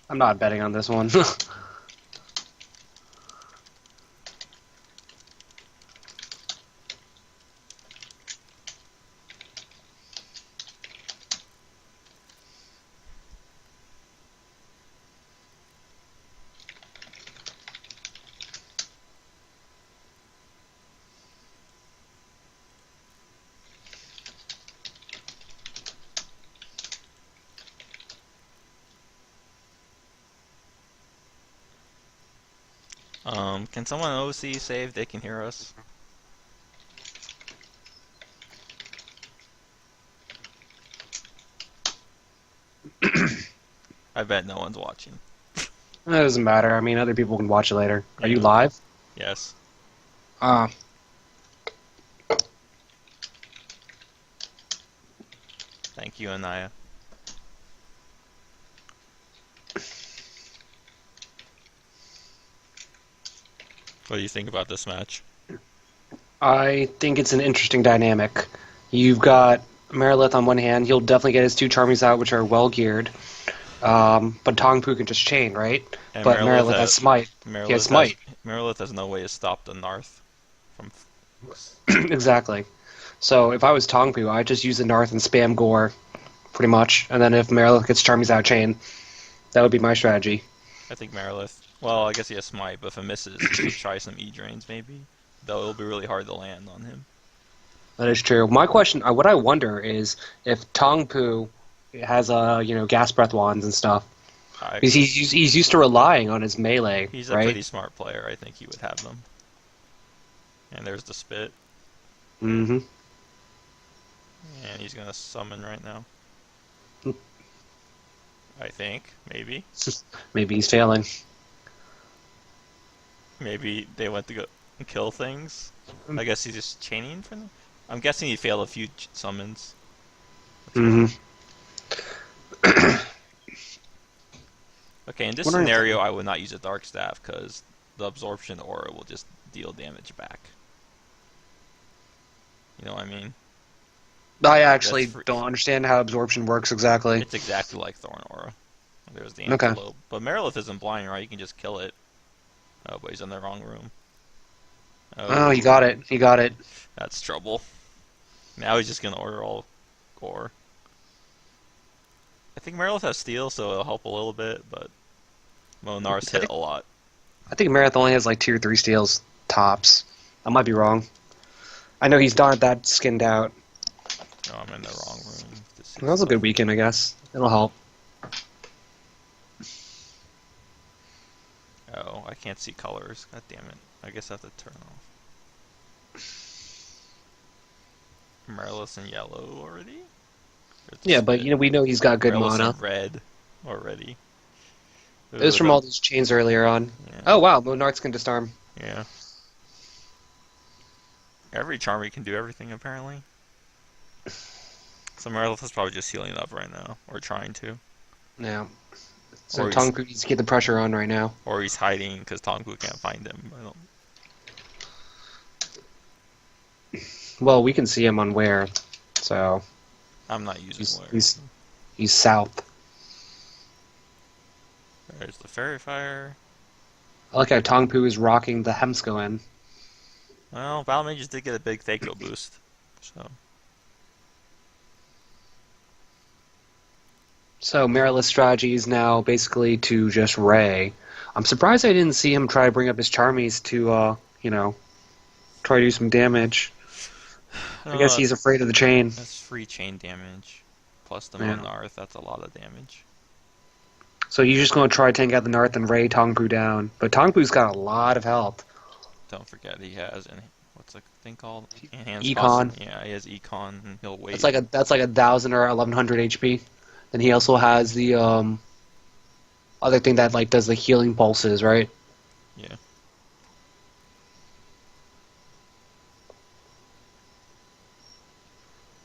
I'm not betting on this one. Can someone OC say if they can hear us? I bet no one's watching. It doesn't matter. I mean, other people can watch it later. Are you Yeah. live? Yes. Ah. Thank you, Anaya. What do you think about this match? I think it's an interesting dynamic. You've got Merilith on one hand. He'll definitely get his two Charmies out, which are well geared. But Tongpu can just chain, right? And But Merilith has Smite. He has Smite. Merilith has no way to stop the Narth from. Exactly. So if I was Tongpu, I'd just use the Narth and spam Gore, pretty much. And then if Merilith gets Charmies out chain, that would be my strategy. I think Merilith. Well, I guess he has Smite, but if it misses, he could try some E drains maybe. Though it'll be really hard to land on him. That is true. My question, what I wonder is if Tongpu has gas breath wands and stuff. Because he's used to relying on his melee, He's a right? pretty smart player. I think he would have them. And there's the spit. Mm-hmm. And he's gonna summon right now. I think. Maybe. Maybe he's failing. Maybe they went to go kill things. I guess he's just chaining for them. I'm guessing he failed a few summons. Mm-hmm. Okay, in this scenario, I would not use a Dark Staff because the Absorption Aura will just deal damage back. You know what I mean? I actually don't understand how absorption works exactly. It's exactly like Thorn Aura. There's the Okay. Antelope. But Merilith isn't blind, right? You can just kill it. Oh, but he's in the wrong room. Oh, he got it. He got it. That's trouble. Now he's just gonna order all Gore. I think Merilith has Steel, so it'll help a little bit, but Monar's hit a lot. I think Merilith only has like 2 or 3 steals tops. I might be wrong. I know he's not that skinned out. No, I'm in the wrong room. That was a good weekend, I guess. It'll help. Oh, I can't see colors. God damn it. I guess I have to turn off. Merilith in yellow already? Yeah, but we know he's got good mana. In red already. It was from all those chains earlier on. Yeah. Oh wow, Monarchs can disarm. Yeah. Every Charmy can do everything apparently. So Merilith is probably just healing up right now, or trying to. Yeah. So Tongpu needs to get the pressure on right now. Or he's hiding because Tongpu can't find him. Well, we can see him on where, so. I'm not using where. He's south. There's the Fairy Fire. I like how Tongpu is rocking the Hemskoen. Well, Battle Mages did get a big Thaco boost, so. So Merilith's strategy is now basically to just Ray. I'm surprised I didn't see him try to bring up his Charmies to, try to do some damage. I guess he's afraid of the chain. That's free chain damage. Plus the Monarth, that's a lot of damage. So you're just going to try to tank out the Narth and Ray Tongpu down. But Tongpu's got a lot of health. Don't forget he has, what's the thing called? Enhanced Econ. Yeah, he has Econ, and he'll wait. That's like 1,000 or 1,100 HP. Then he also has the other thing that does the healing pulses, right? Yeah.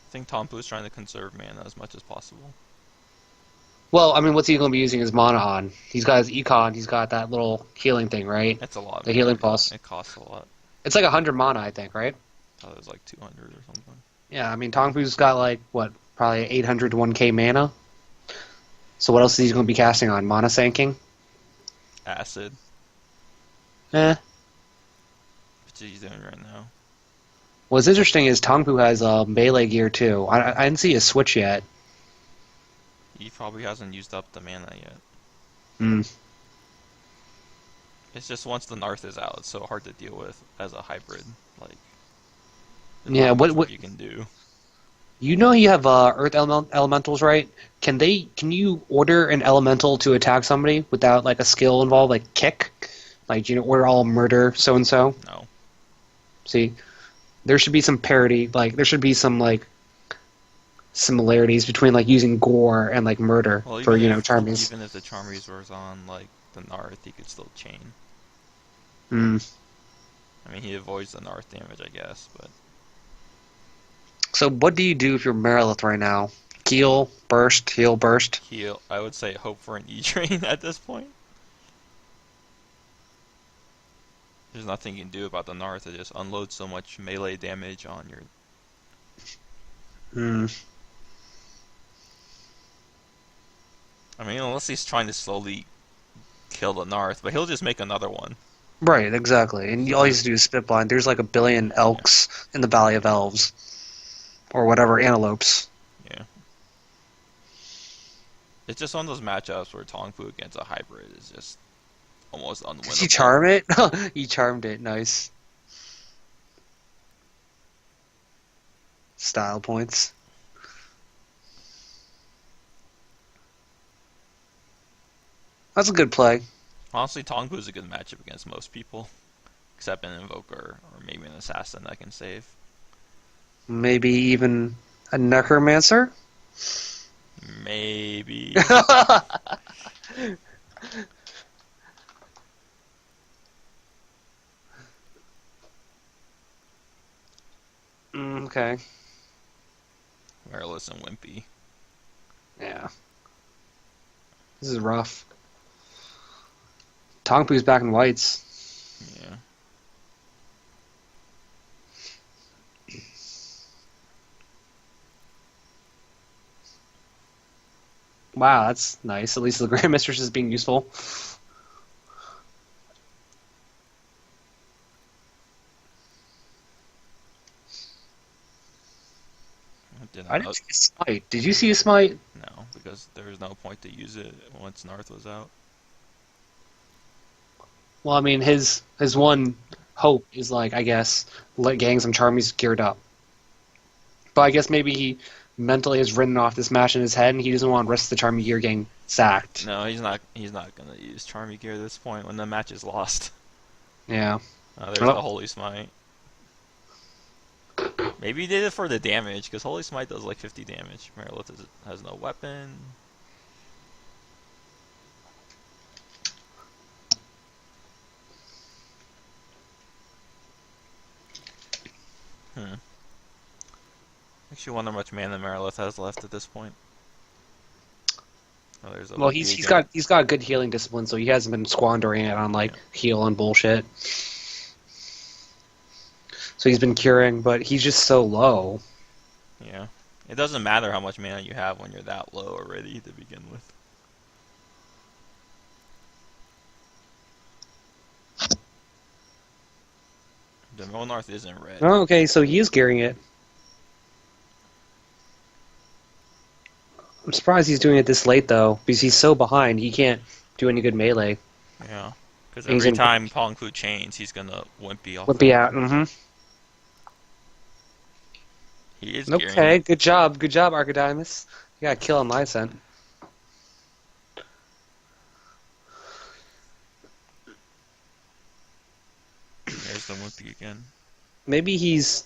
I think Tongpu's trying to conserve mana as much as possible. Well, I mean, what's he going to be using his mana on? He's got his Econ, he's got that little healing thing, right? That's a lot. The healing pulse. It costs a lot. It's like 100 mana, I think, right? I thought it was like 200 or something. Yeah, I mean, Tongpu's got probably 800 to 1k mana. So what else is he going to be casting on? Mana Sanking? Acid, Eh. which he's doing right now. What's interesting is Tongpu has melee gear too. I didn't see a switch yet. He probably hasn't used up the mana yet. Hmm. It's just once the Narth is out, it's so hard to deal with as a hybrid. Like, there's Yeah. not much What? you can do. You know you have Earth elementals, right? Can you order an elemental to attack somebody without like a skill involved, like kick? Like order all murder so and so. No. See, there should be some parity. Like there should be some like similarities between like using gore and like murder Well, for Charmies. even if the Charmies was on like the Narth, he could still chain. Hmm. I mean, he avoids the Narth damage, I guess, but So what do you do if you're Marilith right now? Heal, burst, heal, burst. heal. I would say hope for an E train at this point. There's nothing you can do about the Narth. It just unloads so much melee damage on your. Hmm. I mean, unless he's trying to slowly kill the Narth, but he'll just make another one. Right, exactly. And all you have to do is spit blind. There's like a billion elks in the Valley of Elves. Or whatever, antelopes. Yeah. It's just one of those matchups where Tongfu against a hybrid is just almost unwinnable. Did he charm it? He charmed it. Nice. Style points. That's a good play. Honestly, Tongfu is a good matchup against most people, except an Invoker or maybe an Assassin that can save. Maybe even a Necromancer? Maybe. Okay. Wireless and Wimpy. Yeah. This is rough. Tongpu's back in whites. Yeah. Wow, that's nice. At least the Grand Mistress is being useful. I didn't see a smite. Did you see a smite? No, because there was no point to use it once Narth was out. Well, I mean, his one hope is like, I guess, let getting some Charmies geared up. But I guess maybe he mentally has written off this match in his head, and he doesn't want the rest of the Charmy gear getting sacked. No, he's not. He's not gonna use Charmy gear at this point when the match is lost. Yeah. There's the Holy Smite. Maybe he did it for the damage, because Holy Smite does like 50 damage. Marilith has no weapon. Makes you wonder how much mana Marilith has left at this point. Oh, there's a Well, he's got good healing discipline, so he hasn't been squandering it on like heal and bullshit. So he's been curing, but he's just so low. Yeah. It doesn't matter how much mana you have when you're that low already to begin with. The Monarth isn't red. Oh, okay, so he is gearing it. I'm surprised he's doing it this late, though, because he's so behind, he can't do any good melee. Yeah. Because every time Tongfu chains, he's gonna Wimpy off. Wimpy out, mm-hmm. He is okay, gearing. good job, Archidimus. You gotta kill on my scent. There's the Wimpy again. Maybe he's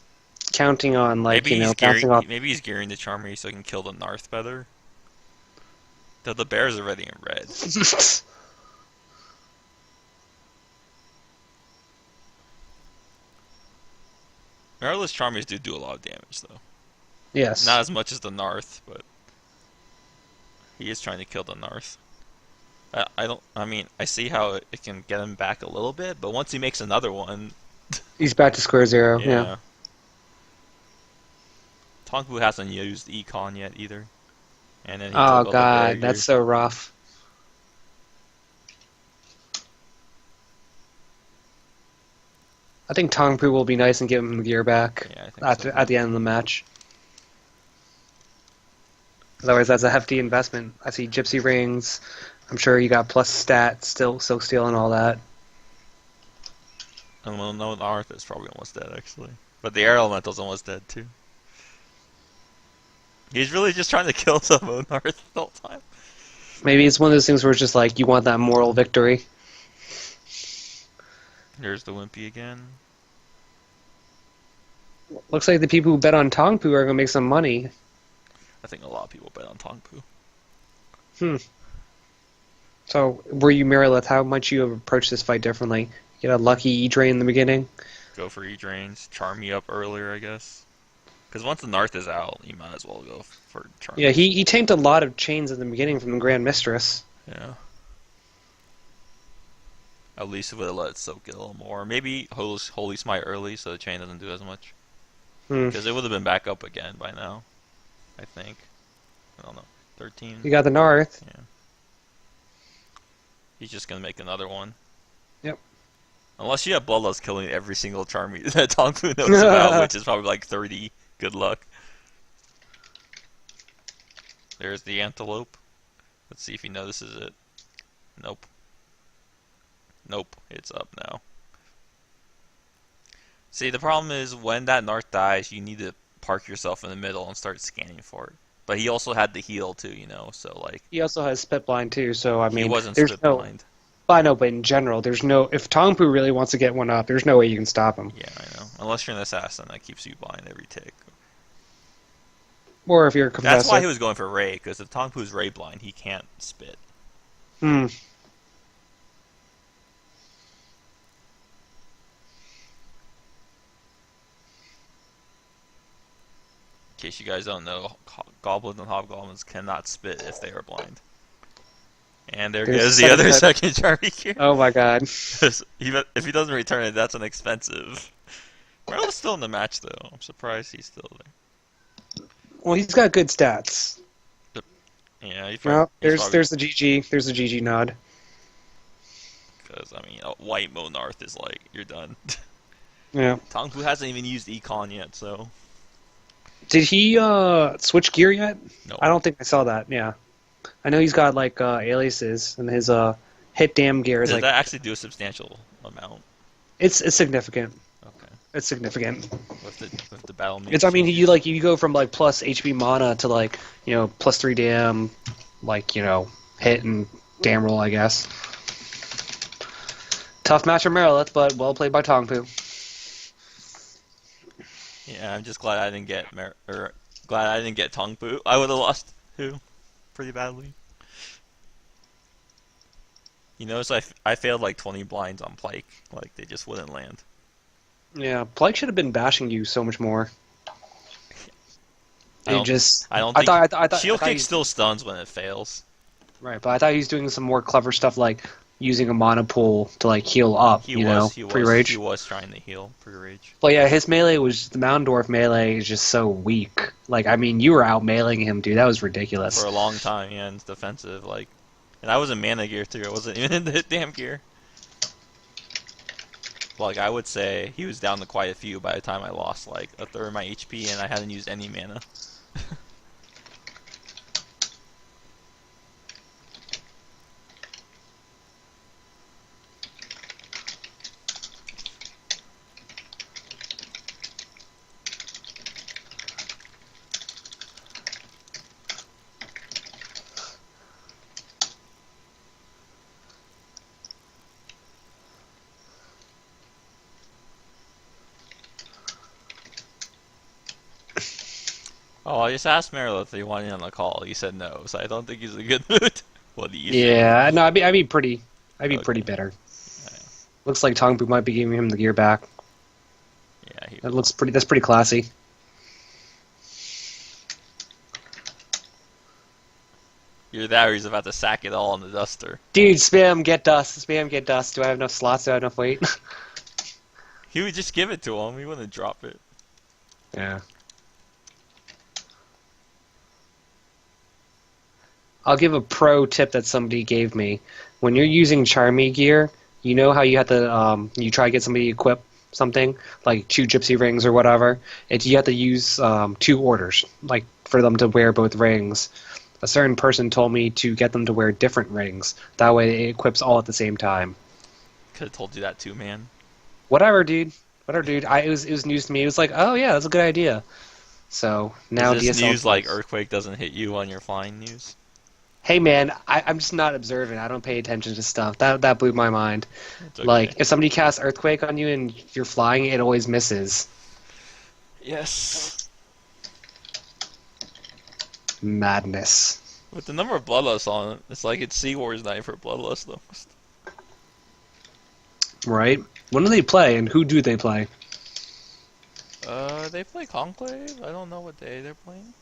counting on, like, bouncing off. Maybe he's gearing the Charmy so he can kill the Narth better. Though the bear's already in red. Marilith's Charmies do a lot of damage, though. Yes. Not as much as the Narth, but he is trying to kill the Narth. I mean, I see how it can get him back a little bit, but once he makes another one... He's back to square zero, yeah. Tongfu hasn't used Econ yet, either. And then he Oh took all the god, barriers. that's so rough. I think Tong Pu will be nice and give him the gear back Yeah, I think so. at the end of the match. Otherwise, that's a hefty investment. I see Gypsy Rings. I'm sure you got plus stats, still Silk Steel and all that. And well, no, Arth is probably almost dead, actually. But the Air Elemental's almost dead, too. He's really just trying to kill the Moon Arth the whole time. Maybe it's one of those things where it's just like, you want that moral victory. There's the Wimpy again. Looks like the people who bet on Tong Pu are going to make some money. I think a lot of people bet on Tong Pu. So, were you Marilith? How might you have approached this fight differently? Get a lucky E-Drain in the beginning? Go for E-Drains. Charm me up earlier, I guess. Because once the Narth is out, you might as well go for Charm. Yeah, he tamed a lot of chains in the beginning from the Grand Mistress. Yeah. At least it would have let it soak it a little more. Maybe Holy Smite early so the chain doesn't do as much. Because it would have been back up again by now. I think. I don't know. 13? You got the Narth. Yeah. He's just going to make another one. Yep. Unless you have Bloodlust killing every single charm that Tong Fu knows about, which is probably like 30. Good luck. There's the Antelope. Let's see if he notices it. Nope. Nope. It's up now. See, the problem is when that Narth dies, you need to park yourself in the middle and start scanning for it. But he also had the heal too, you know, so like... He also has Spit Blind too, so I mean... He wasn't there's Spit no, Blind. I know, but in general, there's no... If Tong Pu really wants to get one up, there's no way you can stop him. Yeah, I know. Unless you're an assassin, that keeps you blind every tick. Or if you're a confessor. That's why he was going for Ray, because if Tong Pu's Ray blind, he can't spit. Hmm. In case you guys don't know, goblins and hobgoblins cannot spit if they are blind. And there goes the other second Charmy gear. Oh my god. If he doesn't return it, that's an expensive. Meryl's still in the match though. I'm surprised he's still there. Well, he's got good stats. Yeah, he's Well, probably, there's the GG. There's the GG nod. Because, I mean, a white Monarth is like, you're done. Yeah. Tong Pu hasn't even used Econ yet, so... Did he switch gear yet? No. I don't think I saw that, yeah. I know he's got like aliases, and his hit damn gear is Does like... that actually do a substantial amount? It's significant. Okay. It's significant. With the battle mage. It's, I mean, you go from like plus HP mana to like, you know, plus 3 dam, like, you know, hit and damn roll, I guess. Tough match for Marilith, but well played by Tong Pu. Yeah, I'm just glad I didn't get Tong Pu. I would have lost too, pretty badly. You notice I failed like 20 blinds on Pike, like they just wouldn't land. Yeah, Pike should have been bashing you so much more. I don't think I thought shield kick still stuns when it fails. Right, but I thought he was doing some more clever stuff like using a mana pool to like heal up, pre-rage. He was trying to heal pre-rage. But yeah, his melee was, the Moundorf melee is just so weak. Like, I mean, you were out meleeing him, dude. That was ridiculous. For a long time, yeah, and it's defensive, like... And I was in mana gear too, I wasn't even in the damn gear. Like, I would say he was down to quite a few by the time I lost like a third of my HP and I hadn't used any mana. Oh, I just asked Meryl if he wanted on the call. He said no, so I don't think he's in a good mood. What do you think? Yeah, no, I'd be pretty bitter. Yeah. Looks like Tong Pu might be giving him the gear back. Yeah, That's pretty classy. Either that or he's about to sack it all on the duster. Dude, spam get dust. Spam get dust. Do I have enough slots? Do I have enough weight? He would just give it to him. He wouldn't drop it. Yeah. I'll give a pro tip that somebody gave me. When you're using Charmy gear, you know how you have to you try to get somebody to equip something like 2 gypsy rings or whatever. You have to use 2 orders, like for them to wear both rings. A certain person told me to get them to wear different rings. That way it equips all at the same time. Could have told you that too, man. Whatever, dude. Whatever, dude. It was news to me. It was like, oh yeah, that's a good idea. So Is now this DSL news like knows. Earthquake doesn't hit you on your flying news? Hey man, I'm just not observant. I don't pay attention to stuff. That blew my mind. It's okay. Like if somebody casts Earthquake on you and you're flying, it always misses. Yes. Madness. With the number of Bloodlust on it, it's like it's Sea Wars night for Bloodlust though. Right? When do they play and who do they play? They play Conclave? I don't know what day they're playing.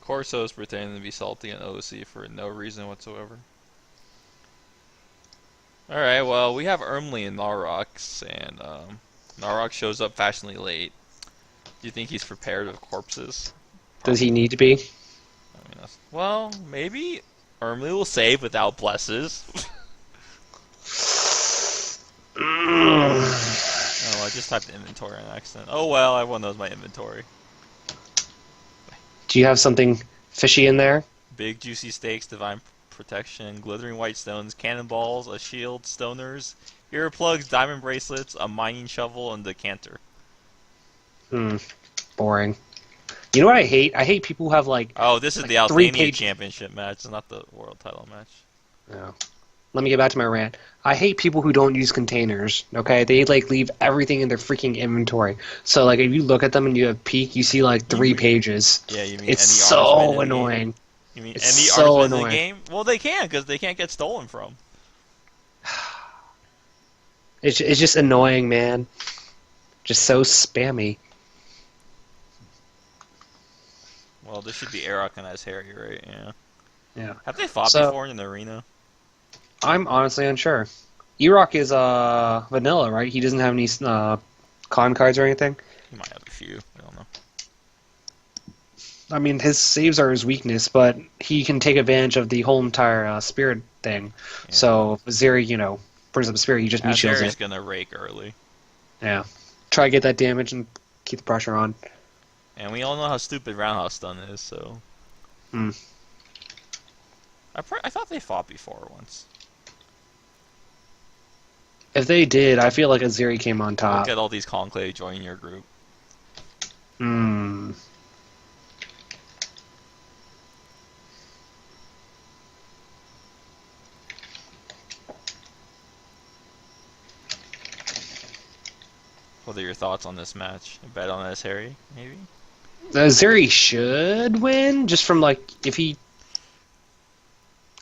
Corso's pretending to be salty and OC for no reason whatsoever. Alright, well, we have Ermley and Narox, and Narox shows up fashionably late. Do you think he's prepared with corpses? Does he need to be? I mean, well, maybe Ermley will save without blesses. Oh, I just typed inventory on accident. Oh well, everyone knows my inventory. Do you have something fishy in there? Big juicy steaks, divine protection, glittering white stones, cannonballs, a shield, stoners, earplugs, diamond bracelets, a mining shovel, and decanter. Boring. You know what I hate? I hate people who have Oh, this is the 3 Albania page. championship match, it's not the world title match. Yeah. Let me get back to my rant. I hate people who don't use containers. Okay, they leave everything in their freaking inventory. So if you look at them and you have peek, you see 3 pages. Yeah, you mean It's any artist so in the game? annoying. You mean It's any so artist in the annoying. game? Well, they can because they can't get stolen from. It's just annoying, man. Just so spammy. Well, this should be Aerok and as Harry, right? Yeah. Yeah. Have they fought So- before in the arena? I'm honestly unsure. Erok is vanilla, right? He doesn't have any con cards or anything. He might have a few. I don't know. I mean, his saves are his weakness, but he can take advantage of the whole entire spirit thing. Yeah. So if Zeri, brings up spirit, he just meat shields Harry's it. gonna rake early. Yeah. Try to get that damage and keep the pressure on. And we all know how stupid Roundhouse Stun is, so... Hmm. I thought they fought before once. If they did, I feel like Aziri came on top. Look at all these Conclave joining your group. Hmm. What are your thoughts on this match? A bet on this, Harry, maybe? Aziri should win, just from if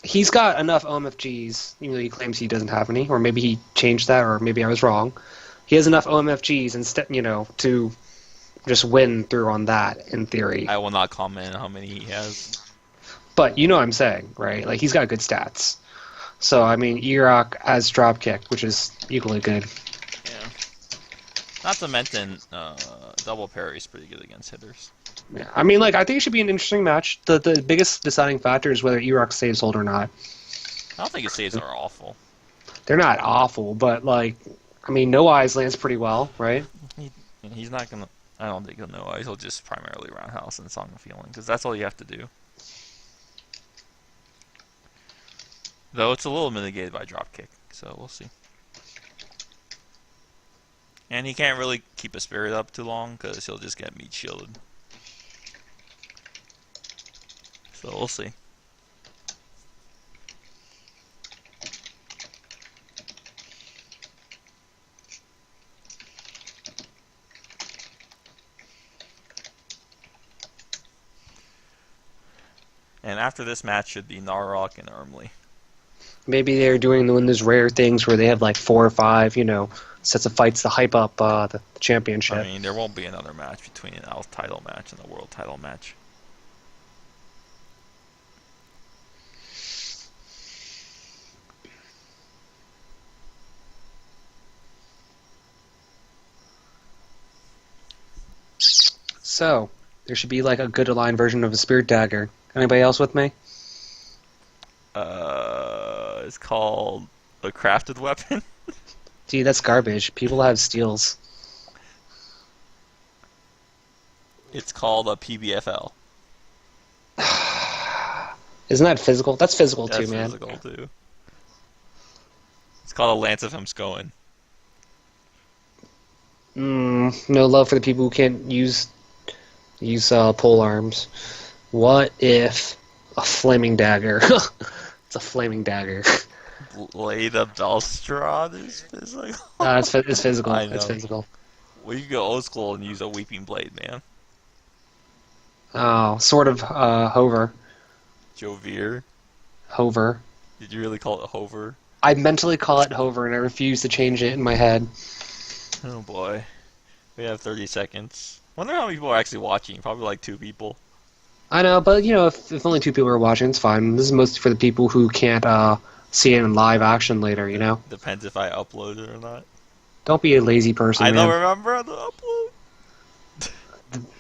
he's got enough OMFGs, even though he claims he doesn't have any, or maybe he changed that, or maybe I was wrong. He has enough OMFGs instead, to just win through on that in theory. I will not comment on how many he has. But you know what I'm saying, right? He's got good stats. So I mean, Erok has dropkick, which is equally good. Yeah. Not to mention, double parry is pretty good against hitters. Yeah. I mean, I think it should be an interesting match. The biggest deciding factor is whether Erok saves hold or not. I don't think his saves are awful. They're not awful, but I mean, No Eyes lands pretty well, right? He's not gonna. I don't think he'll know eyes. He'll just primarily roundhouse and Song of Healing because that's all you have to do. Though it's a little mitigated by dropkick, so we'll see. And he can't really keep a spirit up too long because he'll just get meat shielded. So we'll see. And after this match should be Narok and Ermley. Maybe they're doing one of those rare things where they have 4 or 5, sets of fights to hype up the championship. I mean, there won't be another match between an Alpha title match and a world title match. So, there should be like a good aligned version of a spirit dagger. Anybody else with me? It's called a crafted weapon. Dude, that's garbage. People have steels. It's called a PBFL. Isn't that physical? That's physical That's too, man. physical too. It's called a Lance of Hemskoen. No love for the people who can't use pole arms. What if a flaming dagger? It's a flaming dagger. Blade of Balstrad is physical. It's physical. I know. It's physical. Well, you can go old school and use a Weeping Blade, man. Oh, sort of hover. Jovir. Hover. Did you really call it hover? I mentally call it hover, and I refuse to change it in my head. Oh boy. We have 30 seconds. Wonder how many people are actually watching. Probably like 2 people. I know, but you know, if only 2 people are watching, it's fine. This is mostly for the people who can't see it in live action later, you know? Depends if I upload it or not. Don't be a lazy person, I man. don't remember the upload.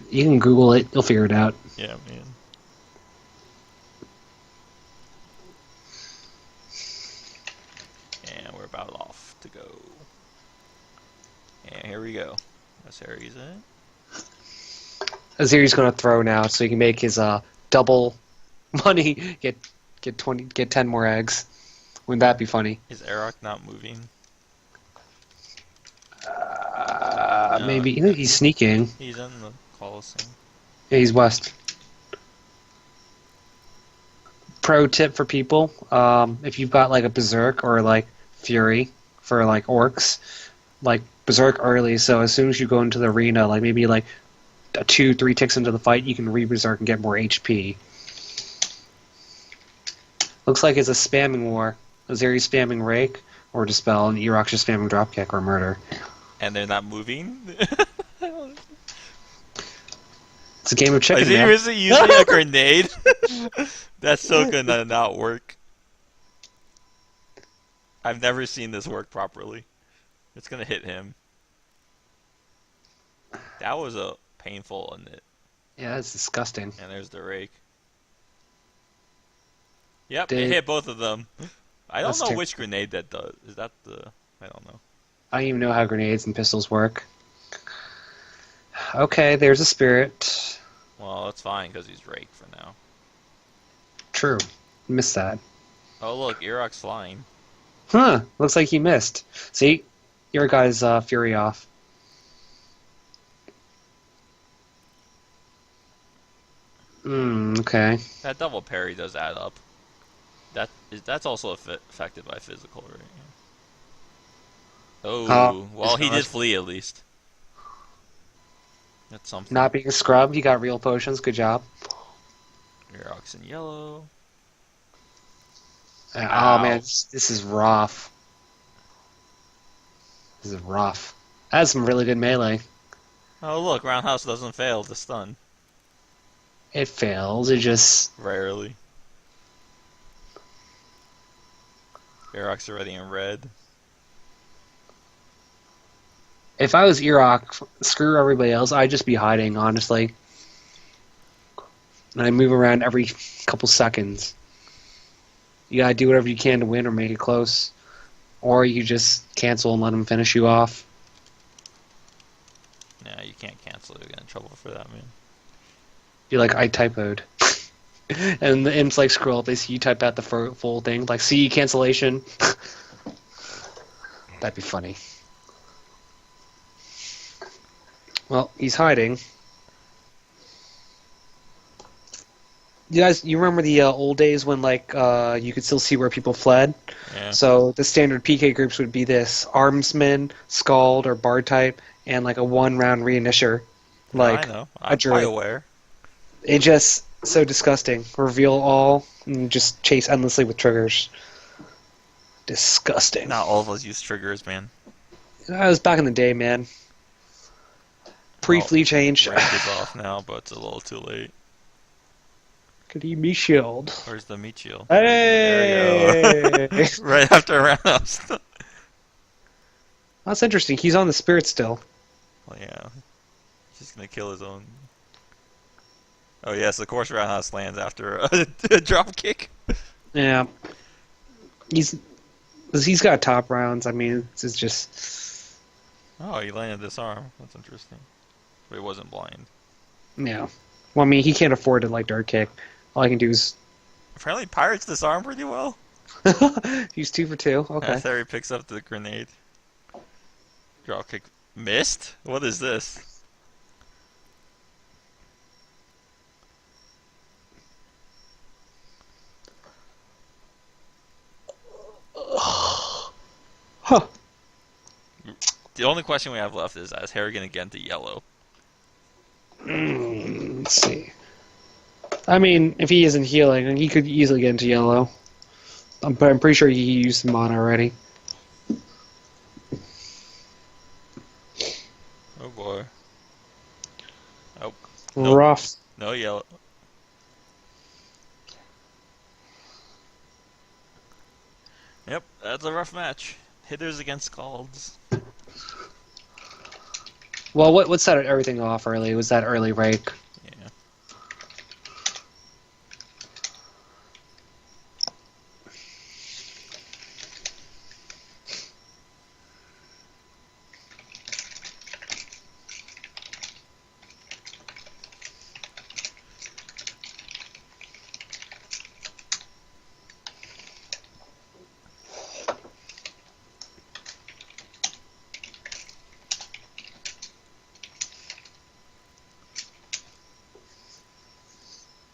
You can Google it. You'll figure it out. Yeah, man. And we're about off to go. And here we go. That's Harry's in. Aziri's gonna throw now, so he can make his double money. Get 10 more eggs. Wouldn't that be funny? Is Arak not moving? Maybe he's sneaking. He's in the Colosseum. Yeah, he's west. Pro tip for people: if you've got like a berserk or like fury for like orcs, like berserk early. So as soon as you go into the arena, like maybe like 2-3 ticks into the fight, you can re-berserk and get more HP. Looks like it's a spamming war. Aziri's spamming Rake or Dispel, and Irok's just spamming Dropkick or Murder. And they're not moving? It's a game of chicken, Is he man. really using a grenade? That's so gonna not work. I've never seen this work properly. It's gonna hit him. That was a painful in it. Yeah, that's disgusting. And there's the Rake. Yep, Dude. it hit both of them. I don't That's know which grenade that does. Is that the... I don't know. I don't even know how grenades and pistols work. Okay, there's a spirit. Well, that's fine because he's Rake for now. True. Missed that. Oh look, Irok's flying. Huh. Looks like he missed. See? Your guy's Fury off. Okay. That double parry does add up. That's also affected by physical, right? Oh, well, he did flee at least. That's something. Not being scrubbed, you got real potions. Good job. Irok's in yellow. Oh man, this is rough. This is rough. That's some really good melee. Oh look, Roundhouse doesn't fail to stun. It fails. It just Rarely. Irok's already in red. If I was Irok, screw everybody else. I'd just be hiding, honestly. And I move around every couple seconds. You gotta do whatever you can to win or make it close. Or you just cancel and let them finish you off. Nah, you can't cancel. You'll get in trouble for that, man. Be like, I typoed. And the imps like scroll up, they see you type out the full thing, like CE cancellation. That'd be funny. Well, he's hiding. You remember the old days when like you could still see where people fled? Yeah. So the standard PK groups would be this: Armsman, Scald, or Bard type, and like a 1-round reinitiator. Like I know. I'm druid. quite aware. It just so disgusting. Reveal all and just chase endlessly with triggers. Disgusting. Not all of us use triggers, man. That was back in the day, man. Pre-flea change. Rank is off now, but it's a little too late. Could he be shield? Where's the meat shield? Hey! There you go. Right after Roundhouse. That's interesting. He's on the spirit still. Well, yeah. He's just gonna kill his own. Oh yes, of course Roundhouse lands after a drop kick. Yeah, he's he's got top rounds. I mean, it's just Oh, he landed this arm. That's interesting. But he wasn't blind. yeah. Well, I mean, he can't afford to like dirt kick. All I can do is Apparently Pirates disarm pretty well. he's 2 for 2. Okay. After he picks up the grenade. Drop kick missed? What is this? Huh. The only question we have left is Harrigan again to yellow? Let's see. I mean, if he isn't healing, he could easily get into yellow. But I'm pretty sure he used the mana already. Oh boy. Oh. Nope. Rough. No yellow. Yep, that's a rough match. Hitters against Scalds. Well, what set everything off early? Was that early rake? Yeah.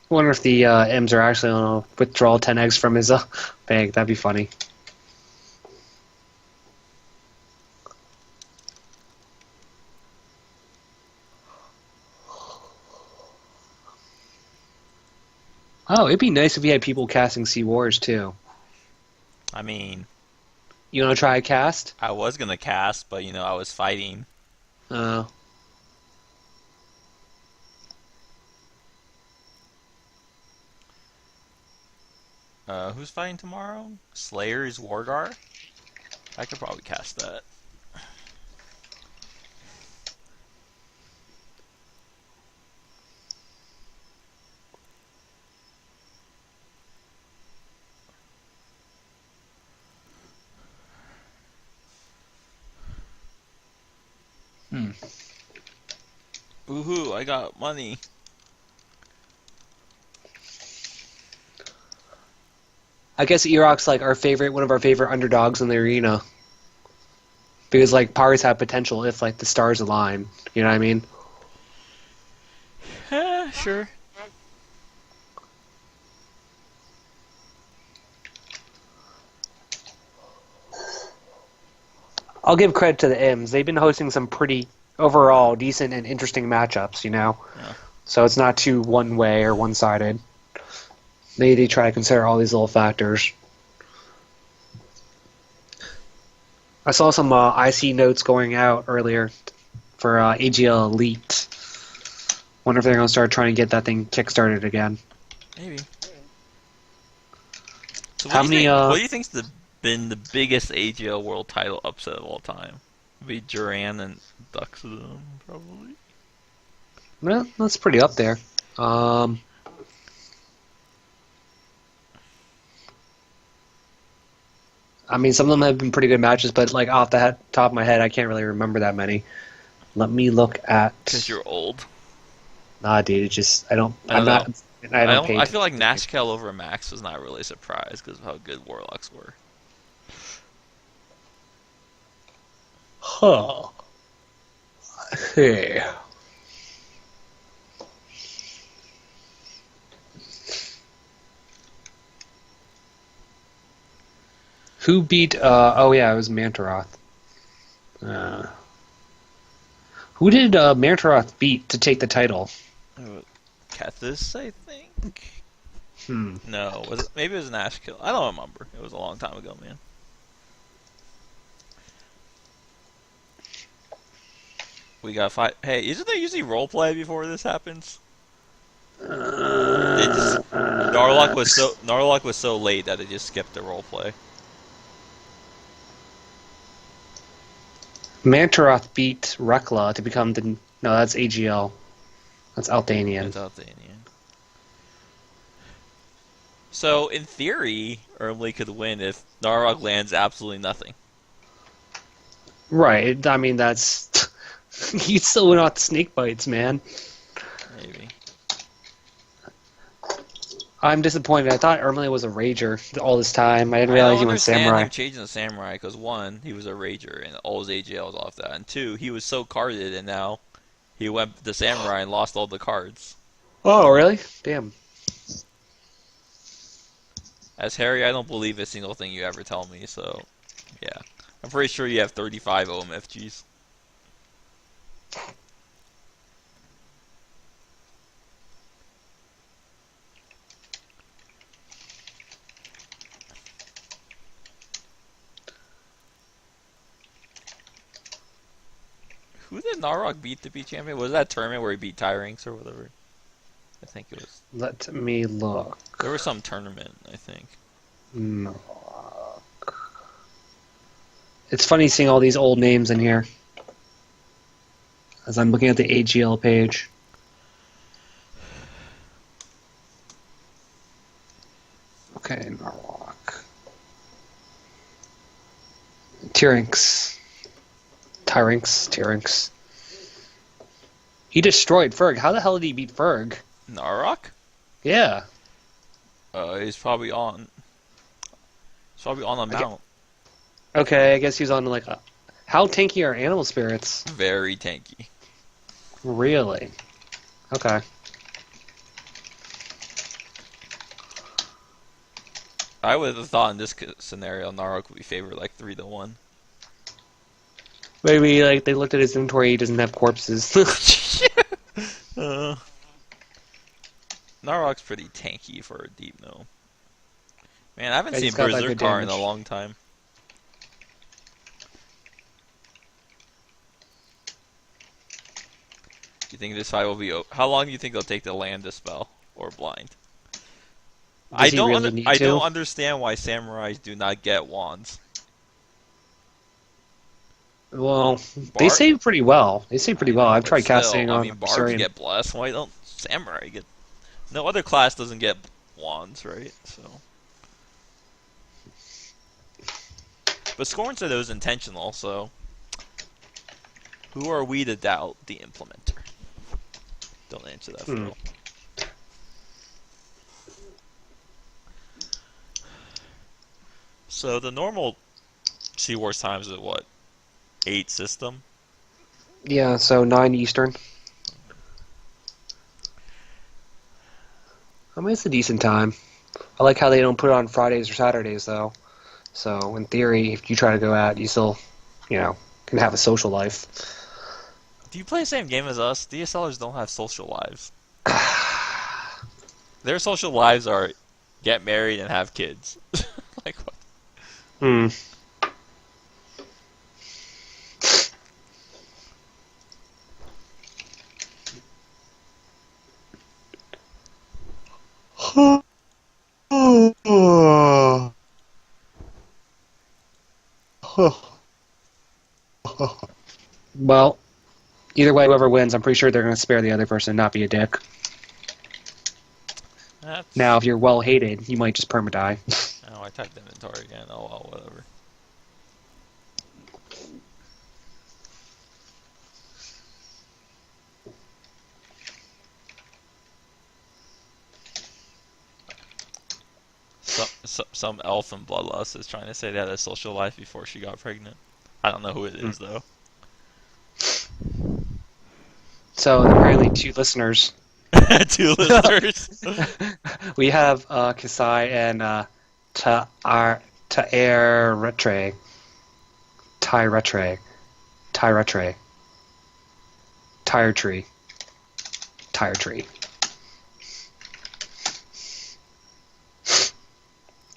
I wonder if the M's are actually going to withdraw 10 eggs from his bag. That'd be funny. Oh, it'd be nice if we had people casting Sea Wars too. I mean, You want to try a cast? I was gonna cast, but I was fighting. Uh, Who's fighting tomorrow? Slayer's Wargar? I could probably cast that. Woohoo, I got money. I guess Eroc's like one of our favorite underdogs in the arena. Because like Pirates have potential if like the stars align. You know what I mean? Sure. I'll give credit to the M's. They've been hosting some pretty overall decent and interesting matchups, Yeah. So it's not too one way or one sided. They try to consider all these little factors. I saw some IC notes going out earlier for AGL Elite. Wonder if they're going to start trying to get that thing kickstarted again. Maybe. So How many? What do you think's been the biggest AGL World Title upset of all time? Be Duran and Duxodon, probably. Well, that's pretty up there. I mean, some of them have been pretty good matches, but like off the top of my head, I can't really remember that many. Let me look at. Because you're old. Nah, dude, it's just I don't. I I'm don't not. I don't. Pay I feel like Nashkel over Max was not really a surprise because of how good Warlocks were. Huh. Hey. Who beat? Oh yeah, it was Mantaroth. Who did Mantaroth beat to take the title? Kethis, I think. Hmm. No, maybe it was Nashkel. I don't remember. It was a long time ago, man. We got 5. Hey, isn't there usually roleplay before this happens? Narlock was so late that they just skipped the roleplay. Mantaroth beat Rekla to become the. No, that's AGL. That's Altanian. It's Altanian. So, in theory, Ermley could win if Narok lands absolutely nothing. Right. I mean, that's you still went off the snake bites, man. Maybe. I'm disappointed. I thought Ermley was a rager all this time. I didn't I realize don't he went understand samurai. him changing the samurai because one, he was a rager and all his AGL was off that, and two, he was so carded and now he went the samurai and lost all the cards. Oh, really? Damn. As Harry, I don't believe a single thing you ever tell me, so yeah. I'm pretty sure you have 35 OMFGs. Who did Narok beat to be champion? Was that tournament where he beat Tyranx or whatever? I think it was. Let me look. There was some tournament, I think. No. It's funny seeing all these old names in here. As I'm looking at the AGL page. Okay, Narlock. Tyranx. He destroyed Ferg. How the hell did he beat Ferg? Narok? Yeah. He's probably on. He's probably on a mount. Okay, I guess he was on like a... How tanky are animal spirits? Very tanky. Really? Okay. I would have thought in this scenario Narok would be favored like 3-1. Maybe like they looked at his inventory, he doesn't have corpses. Narok's pretty tanky for a deep no. Man, I haven't Yeah, seen he's got that good Berserker in a damage. long time. Do you think this fight will be how long do you think it'll take to land a spell or blind? Does he really need I to? don't understand why samurais do not get wands. Well, they Bard- save pretty well. They save pretty well. I've But tried still, casting I on mean, bards Saurian. get blessed. Why don't samurai get? No other class doesn't get wands, right? So, but Scorn said it was intentional. So, who are we to doubt the implementer? Don't answer that, Phil. So the normal Sea Wars times is what? 8 system? Yeah, so 9 Eastern. I mean, it's a decent time. I like how they don't put it on Fridays or Saturdays, though. So, in theory, if you try to go out, you still, can have a social life. Do you play the same game as us? DSLers don't have social lives. Their social lives are get married and have kids. Like what? Hmm. Well, either way, whoever wins, I'm pretty sure they're going to spare the other person and not be a dick. Now, if you're well hated, you might just perma-die. Oh, I typed inventory again. Oh well, whatever. Some elf in Bloodlust is trying to say they had a social life before she got pregnant. I don't know who it is though. So, apparently 2 listeners. 2 listeners. We have Kasai and Tyretre. Tire Tree.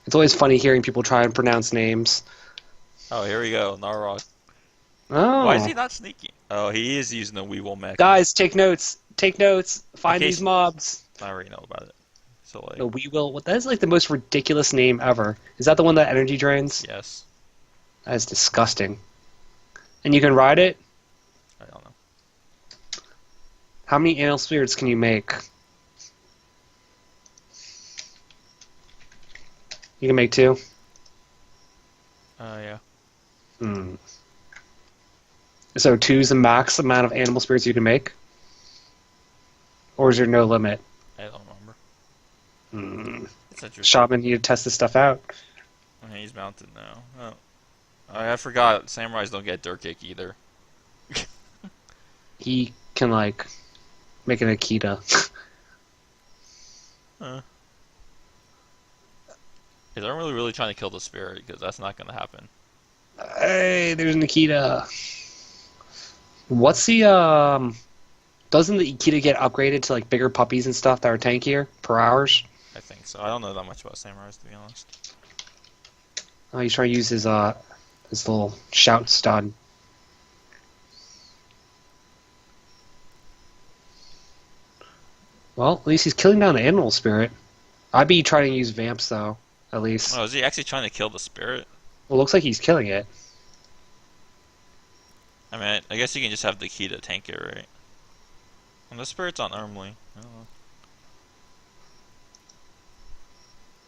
It's always funny hearing people try and pronounce names. Oh, here we go, Narok. Oh. Why is he not sneaking? Oh, he is using the Weevil mech. Guys, take notes. Find these mobs. I already know about it. So like. The Weevil. That is like the most ridiculous name ever. Is that the one that energy drains? Yes. That is disgusting. And you can ride it? I don't know. How many animal spirits can you make? You can make 2? Yeah. Hmm. So 2's the max amount of animal spirits you can make? Or is there no limit? I don't remember. Hmm. It's interesting. Shaman, you need to test this stuff out. Oh, he's mounted now. Oh. I forgot. Samurais don't get dirt kick either. He can, like, make an Akita. Is I'm really trying to kill the spirit, because that's not going to happen. Hey, there's Nikita. What's the, Doesn't the Akita get upgraded to, like, bigger puppies and stuff that are tankier per hours? I think so. I don't know that much about samurais, to be honest. Oh, he's trying to use his little shout stun. Well, at least he's killing down the animal spirit. I'd be trying to use vamps, though, at least. Oh, is he actually trying to kill the spirit? Well, it looks like he's killing it. I mean, I guess you can just have the key to tank it, right? And the spirit's on Armly. I don't know.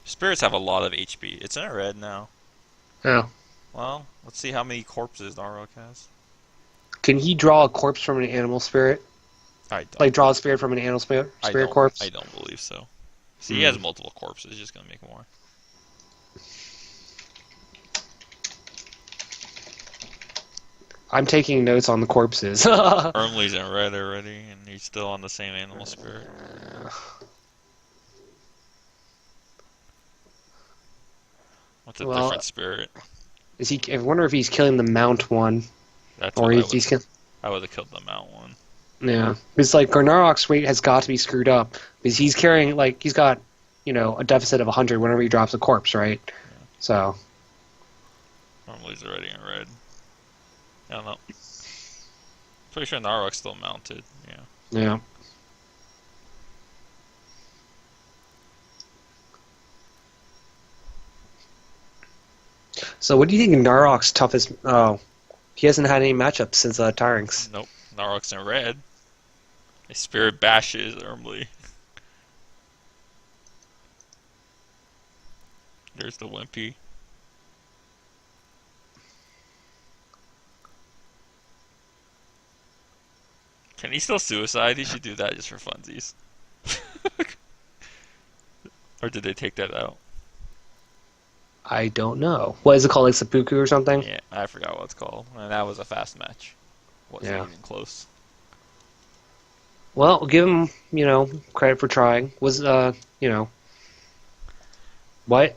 Spirits have a lot of HP. It's in a red now. Oh. Well, let's see how many corpses Narok has. Can he draw a corpse from an animal spirit? I don't. Like, draw a spirit from an animal spirit corpse? I don't believe so. See, he has multiple corpses. He's just gonna make more. I'm taking notes on the corpses. Ermley's in red already, and he's still on the same animal spirit. What's a different spirit? Is he? I wonder if he's killing the mount one. That's or what if he's killing. I would have killed the mount one. Yeah, it's like Garnarok's weight has got to be screwed up because he's carrying he's got, a deficit of 100 whenever he drops a corpse, right? Yeah. So. Ermley's already in red. I don't know. Pretty sure Narok's still mounted. Yeah. Yeah. So what do you think Narok's toughest... Oh, he hasn't had any matchups since Tyrings. Nope. Narok's in red. His spirit bashes Ermley. There's the Wimpy. Can he still suicide? He should do that just for funsies. Or did they take that out? I don't know. What is it called, like seppuku or something? Yeah, I forgot what it's called. And that was a fast match. Wasn't even close. Well, we'll give him, credit for trying. Was, what? What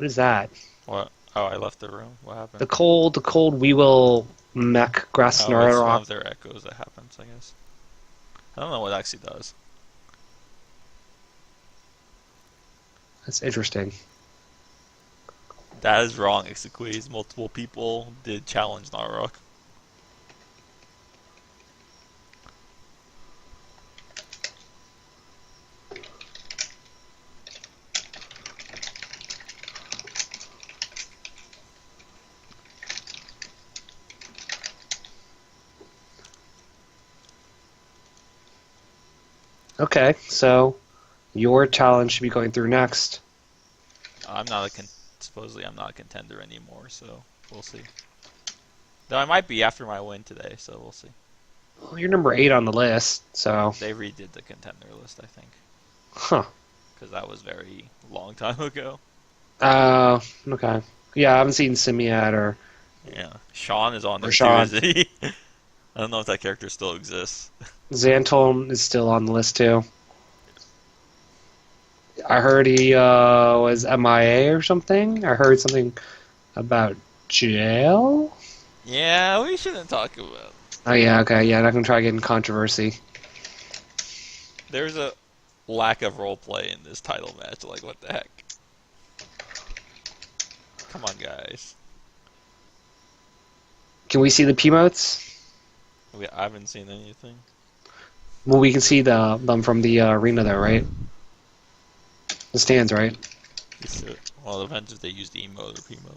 is that? What? Oh, I left the room. What happened? The cold we will mech grass It's one of their echoes that happens, I guess. I don't know what it actually does. That's interesting. That is wrong, Ixaquis. Multiple people did challenge Narok. Okay, so your challenge should be going through next. Supposedly I'm not a contender anymore, so we'll see. Though I might be after my win today, so we'll see. Well, you're number 8 on the list, so... They redid the contender list, I think. Huh. Because that was very long time ago. Okay. Yeah, I haven't seen Simiad or... Yeah. Sean is on there too, isn't he? I don't know if that character still exists. Xantolm is still on the list too. I heard he was MIA or something. I heard something about jail. Yeah, we shouldn't talk about. Oh yeah, okay, yeah. Not gonna try getting controversy. There's a lack of roleplay in this title match. Like, what the heck? Come on, guys. Can we see the P-motes? I haven't seen anything. Well, we can see them from the arena there, right? The stands, right? Well, it depends if they use the emote or P-mode.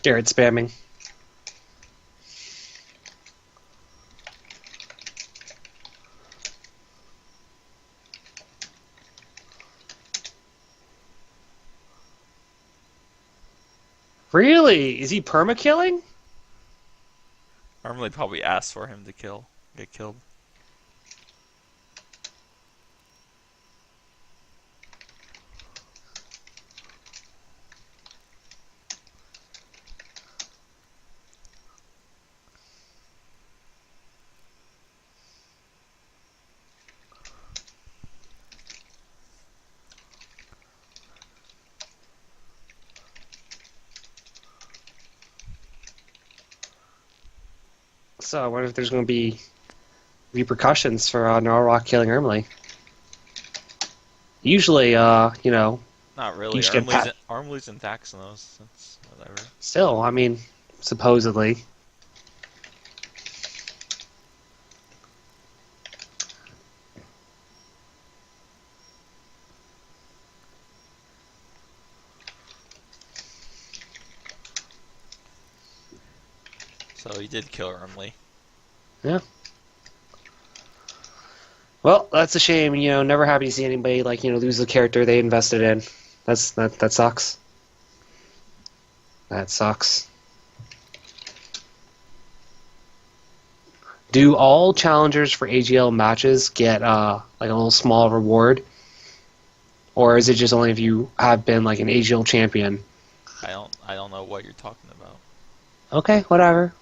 Garrett spamming. Really? Is he perma-killing? Normally probably asked for him to get killed. So I wonder if there's going to be repercussions for Narwhal killing Ermley. Usually, you know... Not really. Armley's in Taxonos. That's whatever. Still, I mean, supposedly. So he did kill Ermley. Yeah. Well, that's a shame. You know, never happy to see anybody lose the character they invested in. That sucks. That sucks. Do all challengers for AGL matches get a little small reward, or is it just only if you have been an AGL champion? I don't know what you're talking about. Okay, whatever.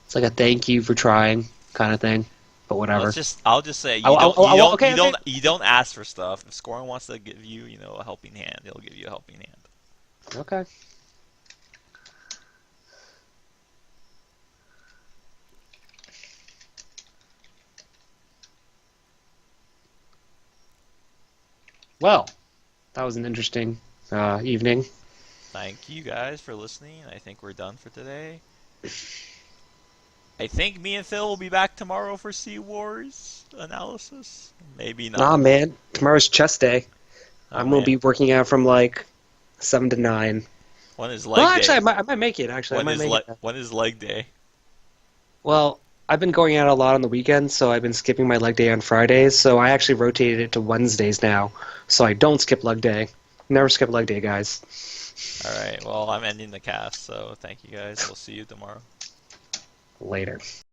It's like a thank you for trying kind of thing. But whatever. I'll just say you don't ask for stuff. If Scoring wants to give you, a helping hand, he'll give you a helping hand. Okay. Well, that was an interesting evening. Thank you guys for listening. I think we're done for today. I think me and Phil will be back tomorrow for Sea Wars analysis. Maybe not. Nah, man. Tomorrow's chess day. I'm going to be working out from 7 to 9. When is leg day? Well, actually, I might make it. When is leg day? Well, I've been going out a lot on the weekends, so I've been skipping my leg day on Fridays. So I actually rotated it to Wednesdays now, so I don't skip leg day. Never skip leg day, guys. All right. Well, I'm ending the cast, so thank you guys. We'll see you tomorrow. Later.